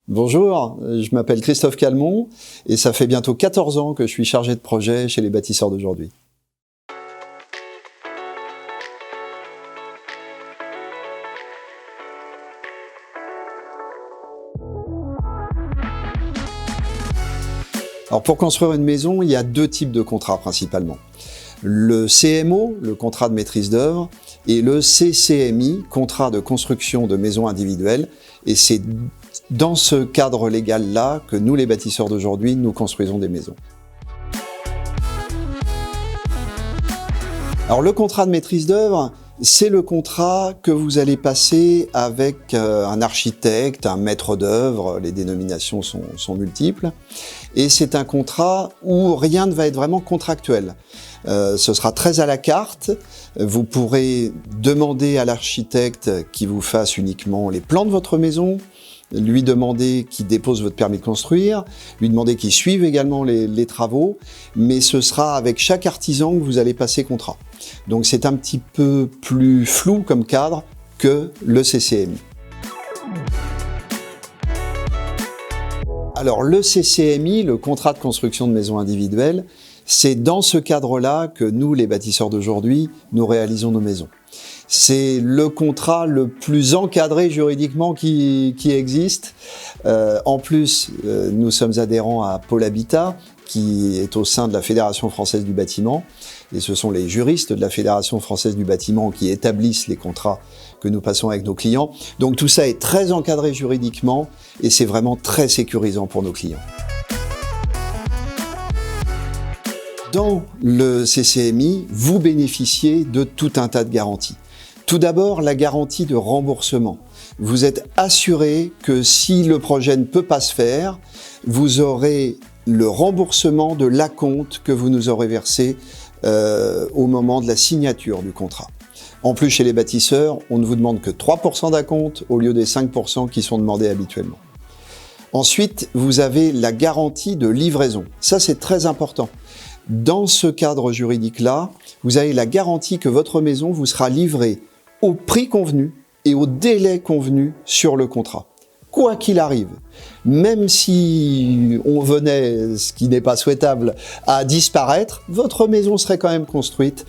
Bonjour, je m'appelle Christophe Calmont et ça fait bientôt 14 ans que je suis chargé de projet chez les bâtisseurs d'aujourd'hui. Alors pour construire une maison, il y a deux types de contrats principalement. Le CMO, le contrat de maîtrise d'œuvre, et le CCMI, contrat de construction de maisons individuelles. Et c'est dans ce cadre légal-là que nous, les bâtisseurs d'aujourd'hui, nous construisons des maisons. Alors le contrat de maîtrise d'œuvre, c'est le contrat que vous allez passer avec un architecte, un maître d'œuvre, les dénominations sont multiples, et c'est un contrat où rien ne va être vraiment contractuel. Ce sera très à la carte, vous pourrez demander à l'architecte qu'il vous fasse uniquement les plans de votre maison, lui demander qu'il dépose votre permis de construire, lui demander qu'il suive également les travaux, mais ce sera avec chaque artisan que vous allez passer contrat. Donc c'est un petit peu plus flou comme cadre que le CCMI. Alors le CCMI, le contrat de construction de maisons individuelles, c'est dans ce cadre-là que nous, les bâtisseurs d'aujourd'hui, nous réalisons nos maisons. C'est le contrat le plus encadré juridiquement qui existe. En plus, nous sommes adhérents à Pôle Habitat, qui est au sein de la Fédération française du bâtiment. Et ce sont les juristes de la Fédération française du bâtiment qui établissent les contrats que nous passons avec nos clients. Donc tout ça est très encadré juridiquement et c'est vraiment très sécurisant pour nos clients. Dans le CCMI, vous bénéficiez de tout un tas de garanties. Tout d'abord, la garantie de remboursement. Vous êtes assuré que si le projet ne peut pas se faire, vous aurez le remboursement de l'acompte que vous nous aurez versé au moment de la signature du contrat. En plus, chez les bâtisseurs, on ne vous demande que 3% d'acompte au lieu des 5% qui sont demandés habituellement. Ensuite, vous avez la garantie de livraison. Ça, c'est très important. Dans ce cadre juridique-là, vous avez la garantie que votre maison vous sera livrée au prix convenu et au délai convenu sur le contrat. Quoi qu'il arrive, même si on venait, ce qui n'est pas souhaitable, à disparaître, votre maison serait quand même construite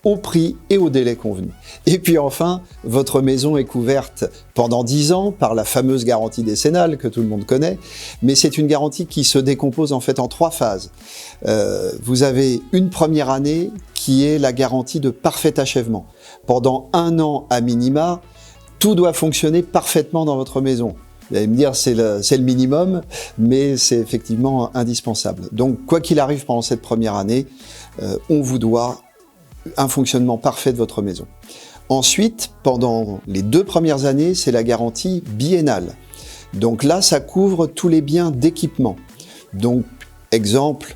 au prix et au délai convenu. Et puis enfin, votre maison est couverte pendant 10 ans par la fameuse garantie décennale que tout le monde connaît, mais c'est une garantie qui se décompose en fait en 3 phases. Vous avez une première année qui est la garantie de parfait achèvement. Pendant 1 an à minima, tout doit fonctionner parfaitement dans votre maison. Vous allez me dire c'est le minimum, mais c'est effectivement indispensable. Donc quoi qu'il arrive pendant cette première année, on vous doit un fonctionnement parfait de votre maison. Ensuite, pendant les 2 premières années, c'est la garantie biennale. Donc là, ça couvre tous les biens d'équipement. Donc, exemple,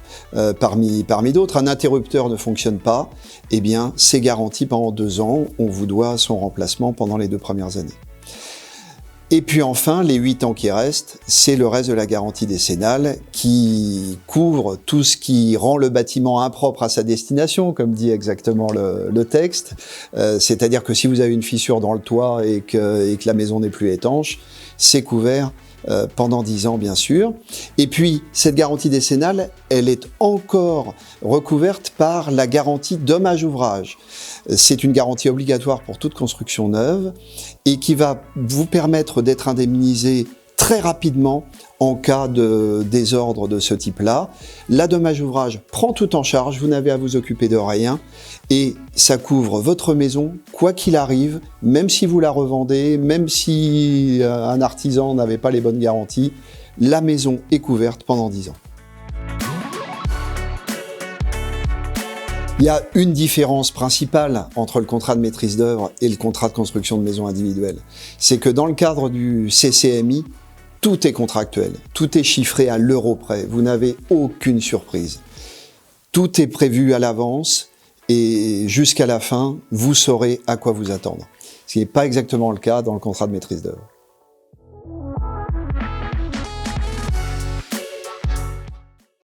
parmi d'autres, un interrupteur ne fonctionne pas, eh bien, c'est garanti pendant 2 ans. On vous doit son remplacement pendant les 2 premières années. Et puis enfin, les 8 ans qui restent, c'est le reste de la garantie décennale qui couvre tout ce qui rend le bâtiment impropre à sa destination, comme dit exactement le texte. C'est-à-dire que si vous avez une fissure dans le toit et que la maison n'est plus étanche, c'est couvert pendant 10 ans, bien sûr. Et puis, cette garantie décennale, elle est encore recouverte par la garantie dommage-ouvrage. C'est une garantie obligatoire pour toute construction neuve et qui va vous permettre d'être indemnisé très rapidement en cas de désordre de ce type-là. La dommage-ouvrage prend tout en charge, vous n'avez à vous occuper de rien et ça couvre votre maison, quoi qu'il arrive, même si vous la revendez, même si un artisan n'avait pas les bonnes garanties, la maison est couverte pendant 10 ans. Il y a une différence principale entre le contrat de maîtrise d'œuvre et le contrat de construction de maison individuelle. C'est que dans le cadre du CCMI, tout est contractuel, tout est chiffré à l'euro près, vous n'avez aucune surprise. Tout est prévu à l'avance et jusqu'à la fin, vous saurez à quoi vous attendre. Ce qui n'est pas exactement le cas dans le contrat de maîtrise d'œuvre.